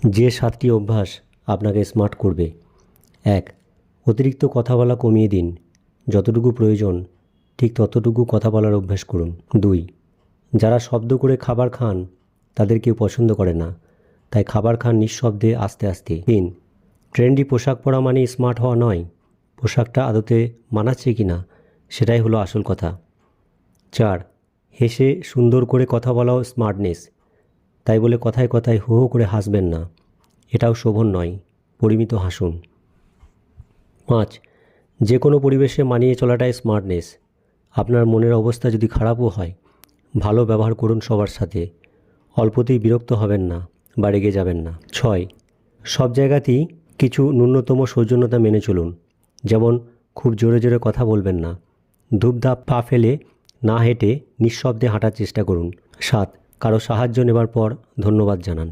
যে 7টি অভ্যাস আপনাকে স্মার্ট করবে। 1. অতিরিক্ত কথা বলা কমিয়ে দিন। যতটুকু প্রয়োজন ঠিক ততটুকু কথা বলার অভ্যাস করুন। 2. যারা শব্দ করে খাবার খান তাদের কেউ পছন্দ করে না, তাই খাবার খান নিঃশব্দে আস্তে আস্তে। 3. ট্রেন্ডি পোশাক পরা মানে স্মার্ট হওয়া নয়, পোশাকটা আদতে মানাচ্ছে কি না সেটাই হলো আসল কথা। 4. হেসে সুন্দর করে কথা বলাও স্মার্টনেস, তাই বলে কথায় কথায় হো হো করে হাসবেন না, এটাও শোভন নয়, পরিমিত হাসুন। 5. যে কোনো পরিবেশে মানিয়ে চলাটাই স্মার্টনেস। আপনার মনের অবস্থা যদি খারাপও হয়, ভালো ব্যবহার করুন সবার সাথে, অল্পতেই বিরক্ত হবেন না বা রেগে যাবেন না। 6. সব জায়গাতেই কিছু ন্যূনতম সৌজন্যতা মেনে চলুন, যেমন খুব জোরে জোরে কথা বলবেন না, ধূপধাপ পা ফেলে না হেঁটে নিঃশব্দে হাঁটার চেষ্টা করুন। 7. কারো সাহায্য নেবার পর ধন্যবাদ জানান।